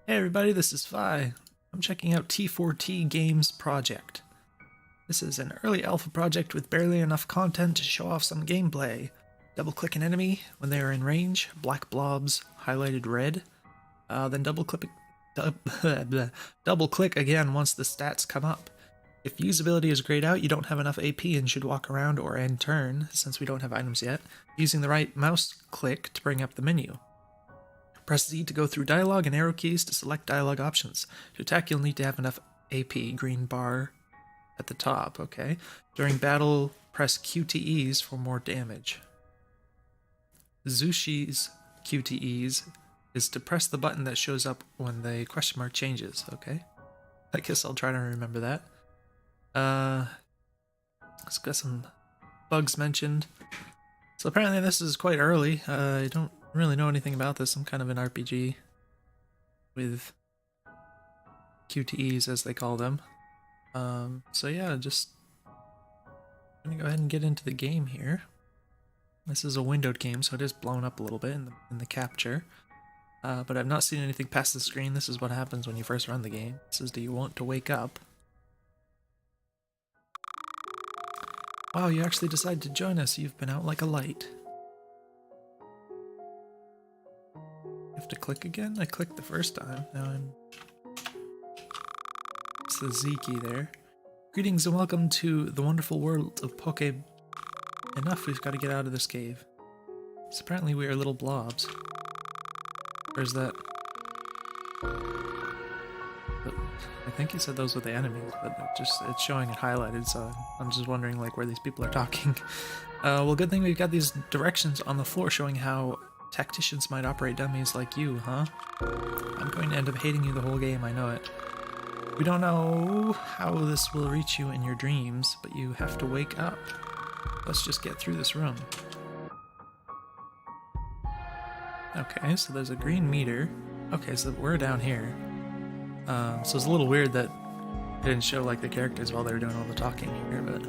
Hey everybody, this is Phi. I'm checking out T4T Games Project. This is an early alpha project with barely enough content to show off some gameplay. Double-click an enemy when they are in range, black blobs highlighted red. Then double-click again once the stats come up. If usability is grayed out, you don't have enough AP and should walk around or end turn, since we don't have items yet, using the right mouse click to bring up the menu. Press Z to go through dialogue and arrow keys to select dialogue options. To attack, you'll need to have enough AP, green bar at the top, okay? During battle, press QTEs for more damage. Zushi's QTEs is to press the button that shows up when the question mark changes, okay? I guess I'll try to remember that. Let's get some bugs mentioned. So apparently this is quite early. I don't really know anything about this. I'm kind of an RPG with QTEs, as they call them. So yeah, just gonna go ahead and get into the game here. This is a windowed game, so it is blown up a little bit in the capture. But I've not seen anything past the screen. This is what happens when you first run the game. It says, do you want to wake up? Wow, you actually decided to join us. You've been out like a light. You have to click again? I clicked the first time. Now I'm... It's the Z key there. Greetings and welcome to the wonderful world of Poke... Enough, we've got to get out of this cave. So apparently we are little blobs. Where's that? But I think he said those were the enemies, but it's showing it highlighted, so I'm just wondering like where these people are talking. Well, good thing we've got these directions on the floor showing how tacticians might operate dummies like you, huh? I'm going to end up hating you the whole game, I know it. We don't know how this will reach you in your dreams, but you have to wake up. Let's just get through this room. Okay, so there's a green meter. Okay, so we're down here. So it's a little weird that it didn't show like the characters while they were doing all the talking here, but...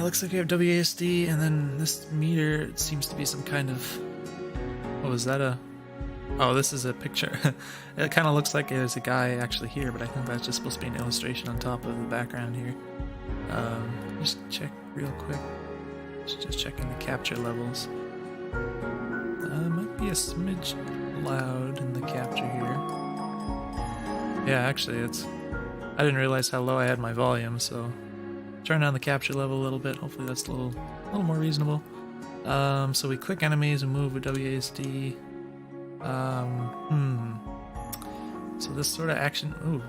looks like we have WASD, and then this meter, it seems to be some kind of... Oh, is that a... Oh, this is a picture. It kind of looks like there's a guy actually here, but I think that's just supposed to be an illustration on top of the background here. Just check real quick. Just checking the capture levels. Might be a smidge loud in the capture here. Yeah, actually, it's... I didn't realize how low I had my volume, so... Turn down the capture level a little bit. Hopefully that's a little more reasonable. So we click enemies and move with WASD. So this sort of action... Ooh.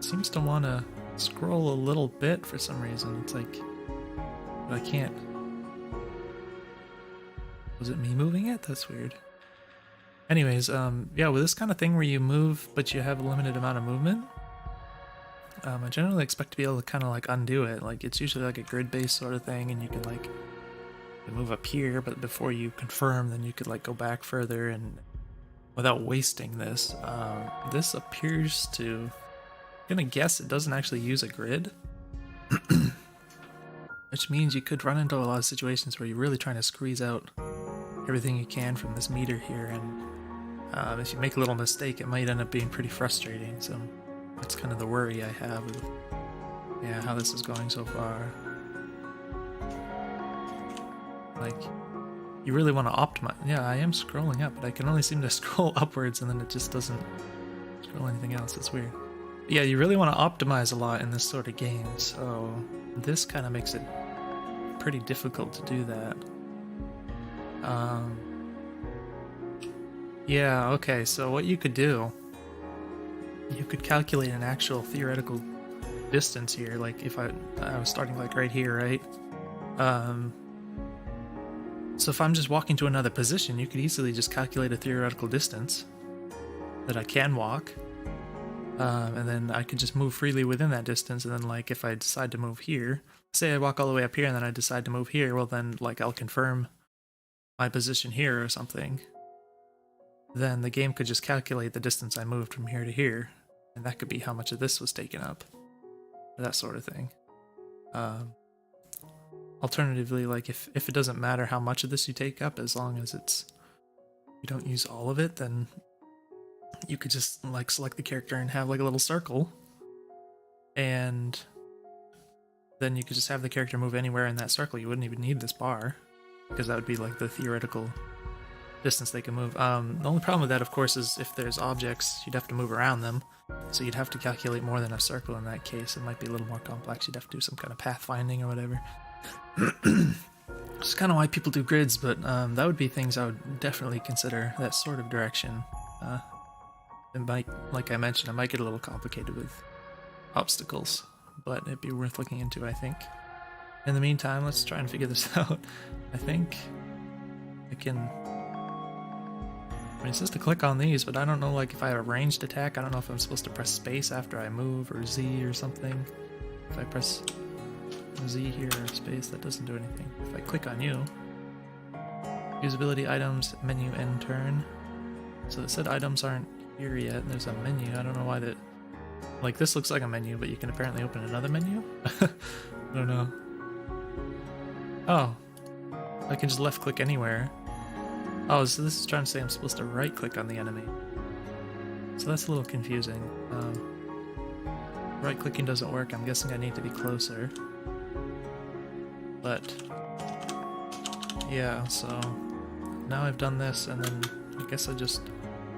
Seems to want to scroll a little bit for some reason. It's like... But I can't... Was it me moving it? That's weird. Anyways, yeah, with this kind of thing where you move, but you have a limited amount of movement, I generally expect to be able to kind of like undo it. Like it's usually like a grid-based sort of thing, and you can like move up here, but before you confirm, then you could like go back further and without wasting this. This appears to... I'm gonna guess it doesn't actually use a grid. Which means you could run into a lot of situations where you're really trying to squeeze out everything you can from this meter here, and if you make a little mistake, it might end up being pretty frustrating. So that's kind of the worry I have with, yeah, how this is going so far. Like, you really want to optimize. Yeah, I am scrolling up, but I can only seem to scroll upwards, and then it just doesn't scroll anything else. It's weird. But yeah, you really want to optimize a lot in this sort of game, so this kind of makes it pretty difficult to do that. Yeah, okay, so what you could do, you could calculate an actual theoretical distance here, like if I was starting like right here, right? So if I'm just walking to another position, you could easily just calculate a theoretical distance that I can walk, and then I could just move freely within that distance, and then like if I decide to move here, say I walk all the way up here and then I decide to move here, well then like I'll confirm my position here or something, then the game could just calculate the distance I moved from here to here, and that could be how much of this was taken up, or that sort of thing. Alternatively, like if it doesn't matter how much of this you take up, as long as you don't use all of it, then you could just like select the character and have like a little circle, and then you could just have the character move anywhere in that circle. You wouldn't even need this bar, because that would be like the theoretical distance they can move. The only problem with that, of course, is if there's objects, you'd have to move around them. So you'd have to calculate more than a circle in that case. It might be a little more complex. You'd have to do some kind of pathfinding or whatever. It's kind of why people do grids, but that would be things I would definitely consider, that sort of direction. It might, like I mentioned, it might get a little complicated with obstacles, but it'd be worth looking into, I think. In the meantime, let's try and figure this out. I think I can... I mean, it says to click on these, but I don't know, like, if I have a ranged attack, I don't know if I'm supposed to press space after I move, or Z or something. If I press Z here or space, that doesn't do anything. If I click on you, usability items, menu, end turn. So it said items aren't here yet, there's a menu. I don't know why that... Like, this looks like a menu, but you can apparently open another menu? I don't know. Oh. I can just left click anywhere. Oh, so this is trying to say I'm supposed to right click on the enemy. So that's a little confusing. Right clicking doesn't work. I'm guessing I need to be closer. But yeah, so now I've done this, and then I guess I just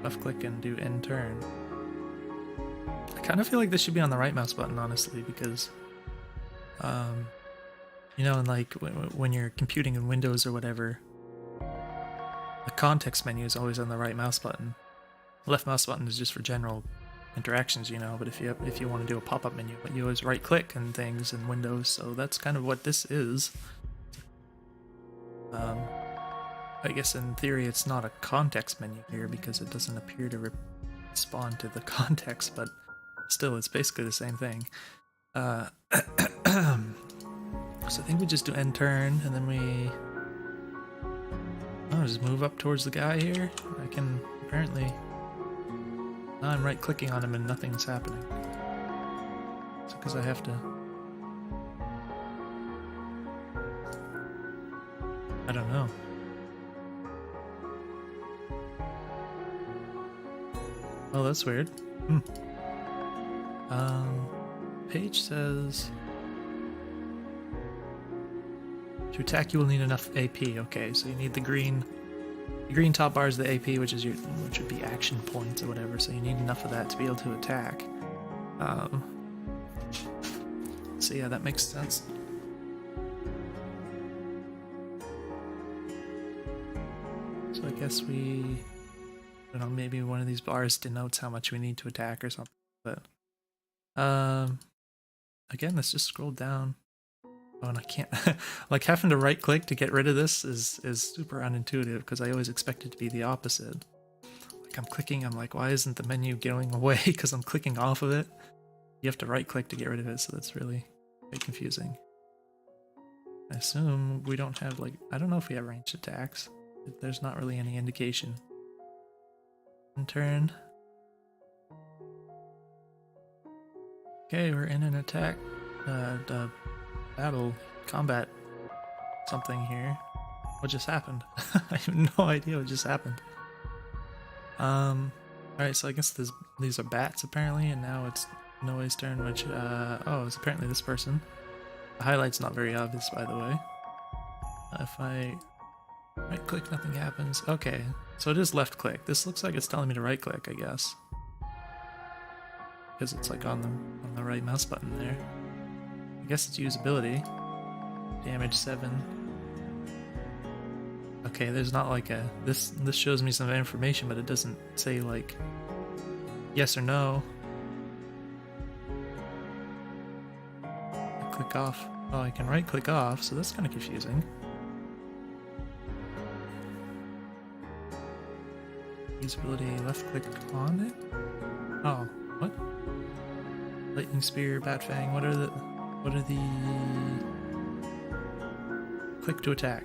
left click and do end turn. I kind of feel like this should be on the right mouse button, honestly, because you know, like when you're computing in Windows or whatever, the context menu is always on the right mouse button. Left mouse button is just for general interactions, you know, but if you want to do a pop-up menu, but you always right click and things in Windows, so that's kind of what this is. I guess in theory it's not a context menu here because it doesn't appear to respond to the context, but still it's basically the same thing. So I think we just do end turn, and then we just move up towards the guy here. I can apparently... Now I'm right clicking on him and nothing's happening. It's because I have to... I don't know. Oh, that's weird. Page says... To attack, you will need enough AP. Okay, so you need the green top bar is the AP, which would be action points or whatever. So you need enough of that to be able to attack. So yeah, that makes sense. So I guess I don't know, maybe one of these bars denotes how much we need to attack or something. But again, let's just scroll down. Oh, and I can't, like, having to right click to get rid of this is super unintuitive, because I always expect it to be the opposite. Like, I'm clicking, I'm like, why isn't the menu going away? Because I'm clicking off of it. You have to right click to get rid of it, so that's really very confusing. I assume we don't have, like, I don't know if we have ranged attacks. There's not really any indication. End turn. Okay, we're in an attack. Battle, combat, something here. What just happened? I have no idea what just happened. Alright, so I guess these are bats apparently, and now it's Noe's turn, which, it's apparently this person. The highlight's not very obvious, by the way. If I right click, nothing happens. Okay, so it is left click. This looks like it's telling me to right click, I guess. Because it's like on the right mouse button there. I guess it's usability. Damage 7. Okay, there's not like a... This shows me some information, but it doesn't say, like, yes or no. I click off. Oh, I can right click off, so that's kind of confusing. Usability, left click on it? Oh, what? Lightning Spear, Bat Fang, what are the... Click to attack.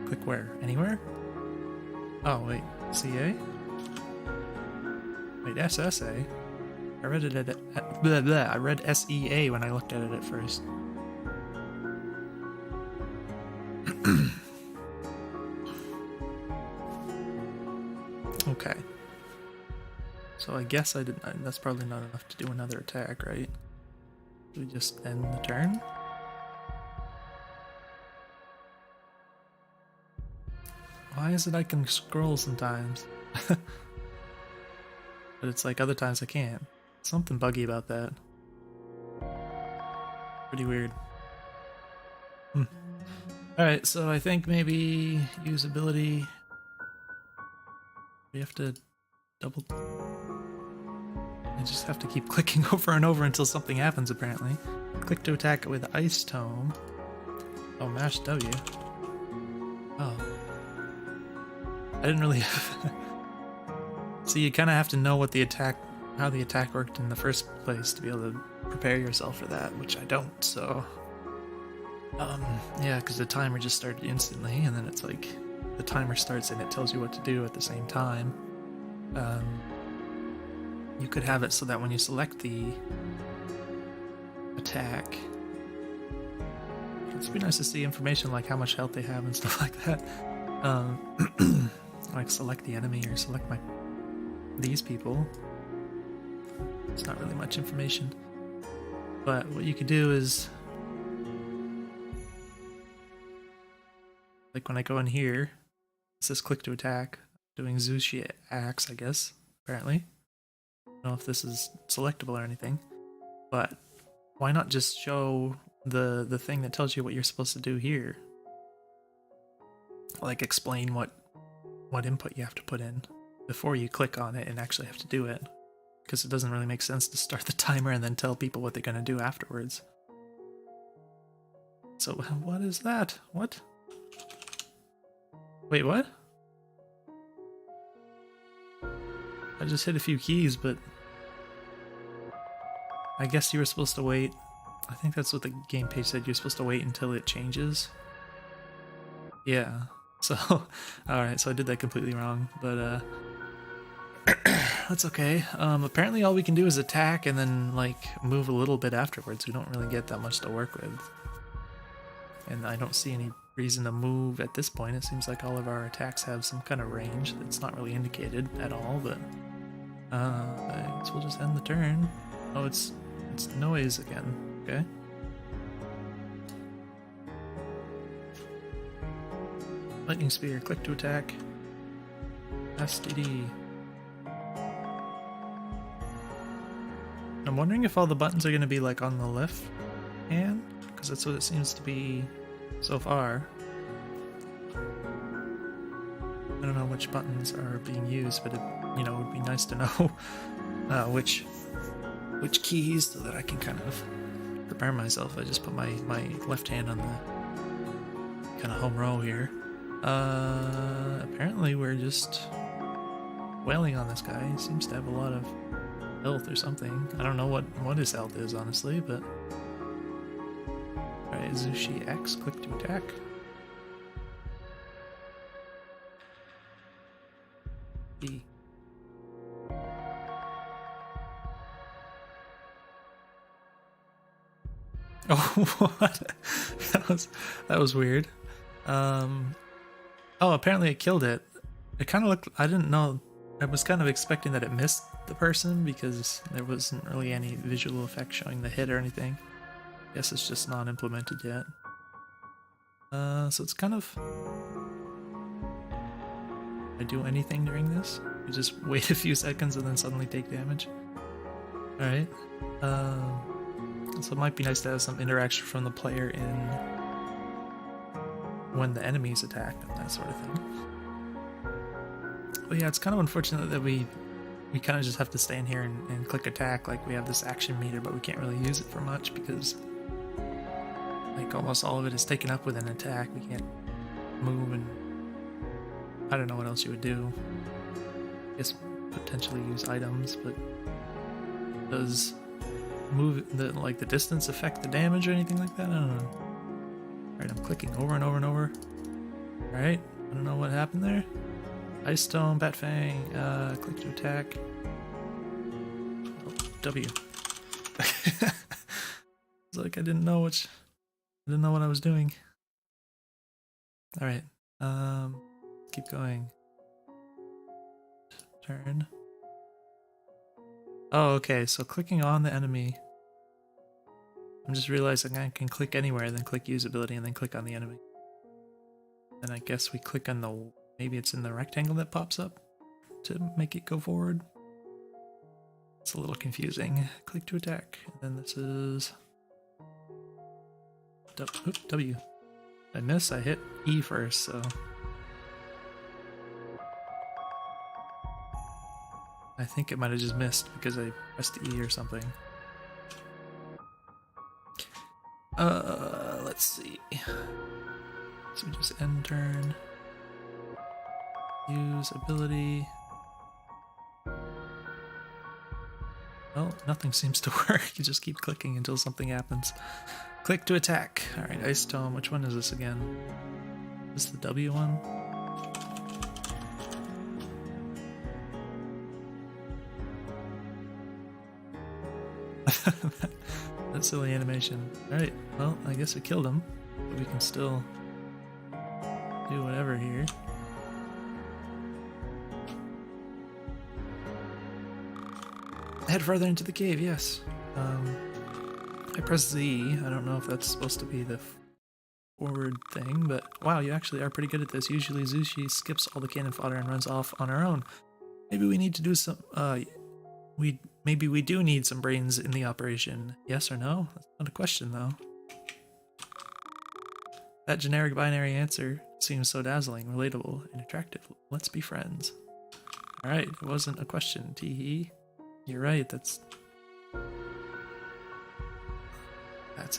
Click where? Anywhere? Oh, wait. CA? Wait, SSA? I read it at blah, blah. I read SEA when I looked at it at first. Okay. So I guess I didn't. That's probably not enough to do another attack, right? Do we just end the turn? Why is it I can scroll sometimes? But it's like other times I can't. Something buggy about that. Pretty weird. Alright, so I think maybe usability. We have to double. I just have to keep clicking over and over until something happens, apparently. Click to attack with Ice Tome. Oh, mash W. Oh. I didn't really. So you kind of have to know what the attack, how the attack worked in the first place to be able to prepare yourself for that, which I don't. So, yeah, because the timer just started instantly, and then it's like the timer starts and it tells you what to do at the same time. You could have it so that when you select the attack, it'd be nice to see information like how much health they have and stuff like that. Like select the enemy or select these people. It's not really much information. But what you could do is, like when I go in here, it says click to attack. Doing Zushi Axe, I guess, apparently. I don't know if this is selectable or anything. But why not just show the thing that tells you what you're supposed to do here? Like explain what input you have to put in before you click on it and actually have to do it. Because it doesn't really make sense to start the timer and then tell people what they're going to do afterwards. So what is that? What? Wait, what? I just hit a few keys, but I guess you were supposed to wait. I think that's what the game page said. You're supposed to wait until it changes. Yeah. So, alright, so I did that completely wrong, but that's okay. Apparently all we can do is attack and then, like, move a little bit afterwards. We don't really get that much to work with. And I don't see any reason to move at this point. It seems like all of our attacks have some kind of range that's not really indicated at all, but I guess we'll just end the turn. Oh, it's noise again. Okay. Lightning Spear, click to attack. STD. I'm wondering if all the buttons are going to be like on the left hand, because that's what it seems to be so far. I don't know which buttons are being used, but it, you know, would be nice to know which keys so that I can kind of prepare myself. I just put my left hand on the kind of home row here. Apparently we're just wailing on this guy. He seems to have a lot of health or something. I don't know what his health is, honestly, but... Alright, Zushi X, click to attack. B. Oh, what? That was weird. Oh, apparently it killed it. It kind of looked... I didn't know... I was kind of expecting that it missed the person because there wasn't really any visual effect showing the hit or anything. Guess it's just not implemented yet. So it's kind of... I do anything during this? You just wait a few seconds and then suddenly take damage? Alright. So it might be nice to have some interaction from the player in when the enemies attack and that sort of thing. But yeah, it's kind of unfortunate that we kind of just have to stand here and click attack. Like, we have this action meter, but we can't really use it for much because like almost all of it is taken up with an attack. We can't move, and I don't know what else you would do. I guess potentially use items, but does move the distance affect the damage or anything like that? I don't know. Alright, I'm clicking over and over and over. Alright, I don't know what happened there. Ice Stone, Bat Fang, click to attack. Oh, W. It's like I didn't know what I was doing. Alright, keep going. Turn. Oh, okay, so clicking on the enemy. I'm just realizing I can click anywhere, then click use ability, and then click on the enemy. And I guess we click on the... maybe it's in the rectangle that pops up to make it go forward. It's a little confusing. Click to attack. And then this is... W. I miss, I hit E first, so... I think it might have just missed because I pressed E or something. Let's see. So just end turn. Use ability. Well, nothing seems to work. You just keep clicking until something happens. Click to attack. Alright, Ice Tome. Which one is this again? Is this the W one? That silly animation. Alright, well, I guess it killed him. But we can still do whatever here. Head further into the cave, yes. I press Z. I don't know if that's supposed to be the forward thing, but wow, you actually are pretty good at this. Usually Zushi skips all the cannon fodder and runs off on her own. Maybe we need to do some, maybe we do need some brains in the operation. Yes or no? That's not a question, though. That generic binary answer seems so dazzling, relatable, and attractive. Let's be friends. Alright, it wasn't a question, Teehee. You're right, that's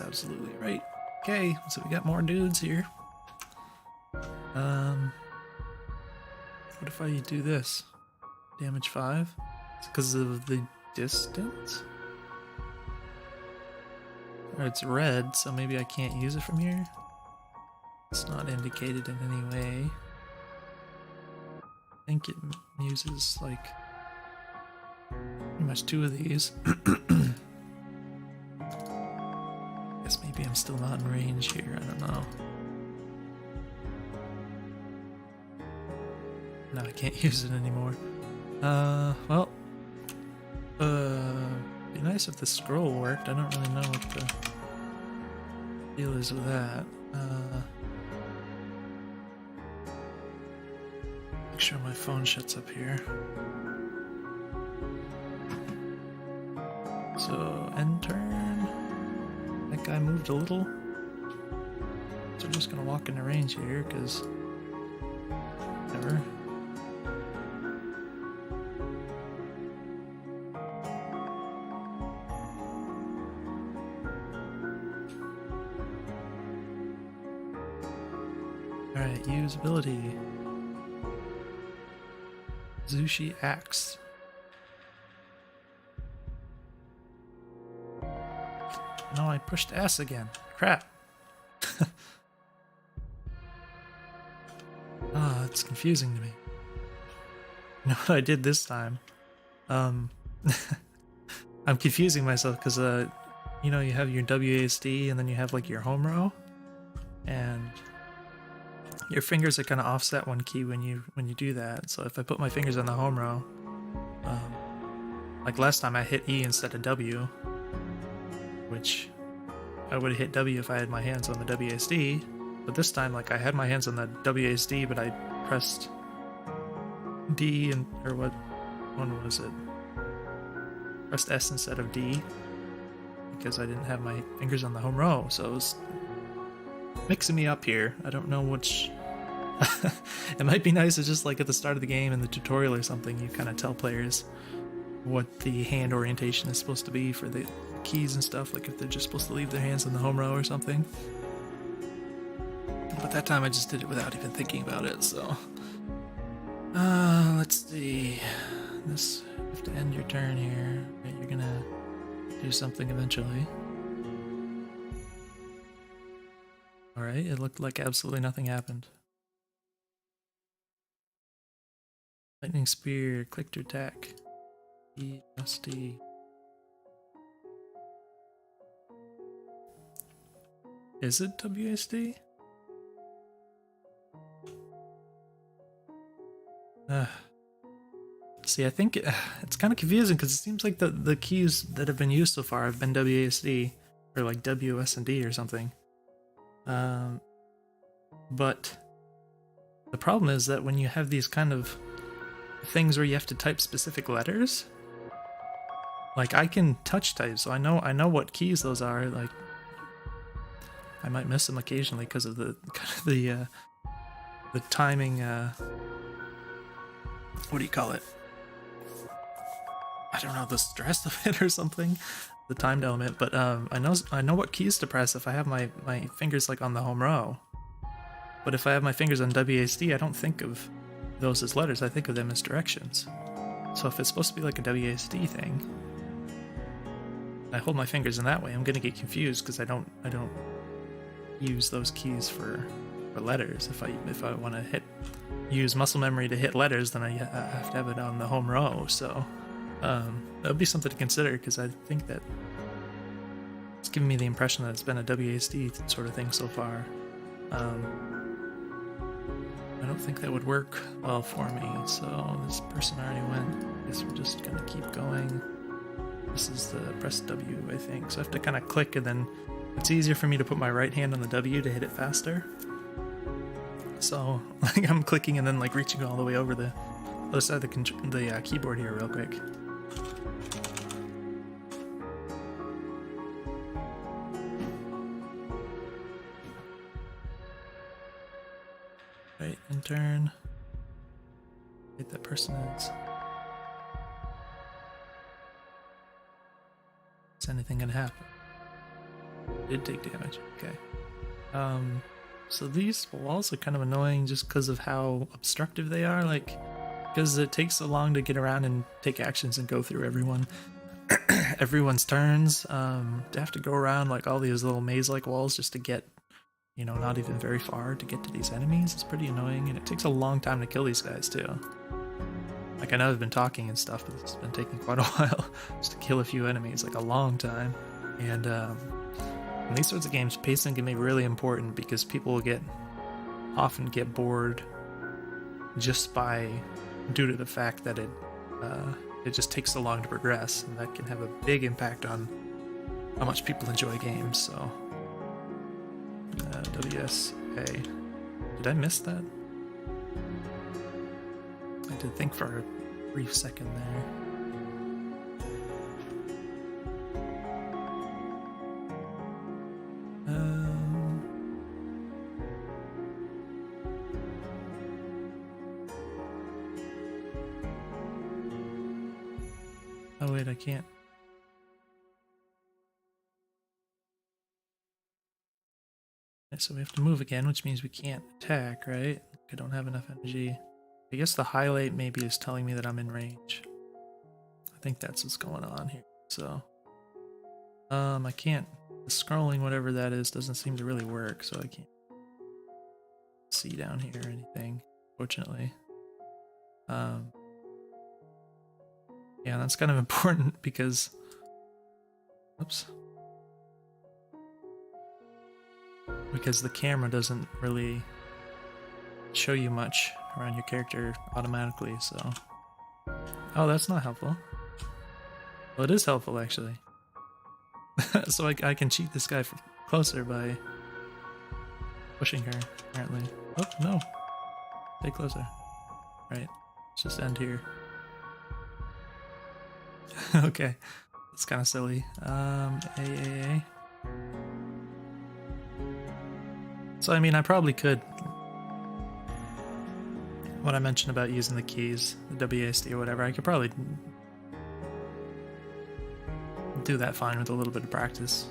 absolutely right. Okay, so we got more dudes here. What if I do this? Damage 5? It's because of the distance? Or it's red, so maybe I can't use it from here? It's not indicated in any way. I think it uses, like, pretty much 2 of these. Guess maybe I'm still not in range here, I don't know. No, I can't use it anymore. Well, be nice if the scroll worked. I don't really know what the deal is with that. Make sure my phone shuts up here. So, end turn. That guy moved a little. So I'm just gonna walk into range here, because... whatever. Alright, use ability. Zushi Axe. No, I pushed S again. Crap. Ah, it's confusing to me. You know what I did this time? I'm confusing myself because, you know, you have your WASD and then you have like your home row, and your fingers are kind of offset one key when you do that. So if I put my fingers on the home row, like last time I hit E instead of W, which I would have hit W if I had my hands on the WASD, but this time, like, I had my hands on the WASD, but I pressed D and, or what one was it? Pressed S instead of D because I didn't have my fingers on the home row, so it was mixing me up here. I don't know which. It might be nice to just, like, at the start of the game in the tutorial or something, you kind of tell players what the hand orientation is supposed to be for the keys and stuff, like if they're just supposed to leave their hands in the home row or something. But that time I just did it without even thinking about it, so... let's see... This... you have to end your turn here. Right, you're gonna do something eventually. Alright, it looked like absolutely nothing happened. Lightning Spear, click to attack. E, rusty. Is it WSD? See, I think it's kind of confusing because it seems like the keys that have been used so far have been WASD or like WSD or something. But the problem is that when you have these kind of things where you have to type specific letters, like I can touch type, so I know what keys those are. Like I might miss them occasionally because of the timing. What do you call it? I don't know, the stress of it or something, the timed element. But I know what keys to press if I have my fingers like on the home row. But if I have my fingers on WASD, I don't think of those as letters. I think of them as directions. So if it's supposed to be like a WASD thing, I hold my fingers in that way, I'm gonna get confused because I don't use those keys for letters. If I want to use muscle memory to hit letters, then I have to have it on the home row. So that would be something to consider because I think that it's giving me the impression that it's been a WASD sort of thing so far. I don't think that would work well for me. So this person already went. I guess we're just gonna keep going. This is the press W, I think. So I have to kind of click, and then it's easier for me to put my right hand on the W to hit it faster. So like I'm clicking and then like reaching all the way over the other side of the keyboard here real quick. Right, and turn. Hit that person is. Is anything gonna happen? Did take damage. Okay. So these walls are kind of annoying just because of how obstructive they are. Like, because it takes so long to get around and take actions and go through everyone's turns. To have to go around like all these little maze-like walls just to get, you know, not even very far to get to these enemies is pretty annoying, and it takes a long time to kill these guys too. Like I know I've been talking and stuff, but it's been taking quite a while just to kill a few enemies, like a long time. And in these sorts of games, pacing can be really important because people will often get bored just due to the fact that it just takes so long to progress, and that can have a big impact on how much people enjoy games. So WSA, did I miss that? I did think for a brief second there. Oh wait, I can't. Okay, so we have to move again, which means we can't attack, right? I don't have enough energy. I guess the highlight maybe is telling me that I'm in range. I think that's what's going on here. So, I can't. The scrolling, whatever that is, doesn't seem to really work, so I can't see down here or anything, fortunately. Yeah, that's kind of important because, oops, because the camera doesn't really show you much around your character automatically, so. Oh, that's not helpful. Well, it is helpful, actually. So I can cheat this guy closer by pushing her, apparently. Oh, no. Stay closer. Right. Let's just end here. Okay. That's kind of silly. AAA. So, I mean, I probably could. What I mentioned about using the keys, the WASD or whatever, I could probably do that fine with a little bit of practice.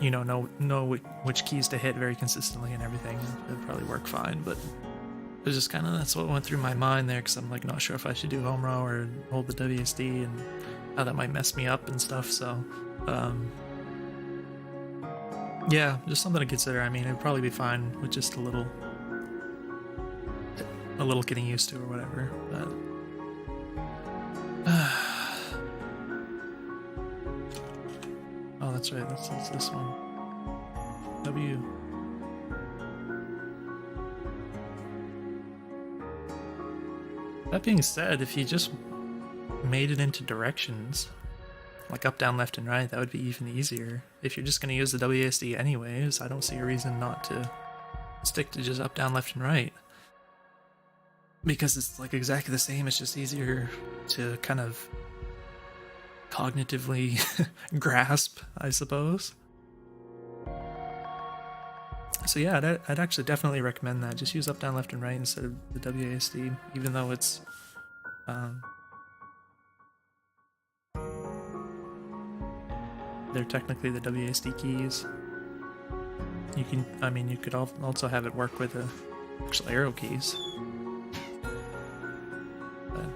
You know which keys to hit very consistently and everything. It'd probably work fine, but it was just kind of, that's what went through my mind there, because I'm like not sure if I should do home row or hold the WSD and how that might mess me up and stuff. So yeah, just something to consider. I mean, it'd probably be fine with just a little getting used to or whatever, but oh, that's right, that's this one. W. That being said, if you just made it into directions, like up, down, left, and right, that would be even easier. If you're just going to use the WASD anyways, I don't see a reason not to stick to just up, down, left, and right. Because it's like exactly the same, it's just easier to kind of cognitively grasp, I suppose. So yeah, I'd actually definitely recommend that. Just use up, down, left, and right instead of the WASD, even though it's they're technically the WASD keys. You can, I mean, you could also have it work with the actual arrow keys. But,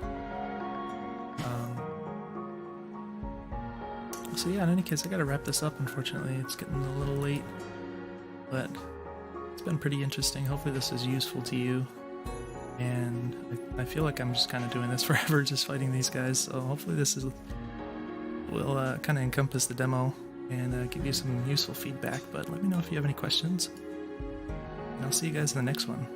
so yeah, in any case, I gotta wrap this up, unfortunately. It's getting a little late, but it's been pretty interesting. Hopefully this is useful to you. And I feel like I'm just kind of doing this forever, just fighting these guys. So hopefully this will kind of encompass the demo and give you some useful feedback. But let me know if you have any questions. And I'll see you guys in the next one.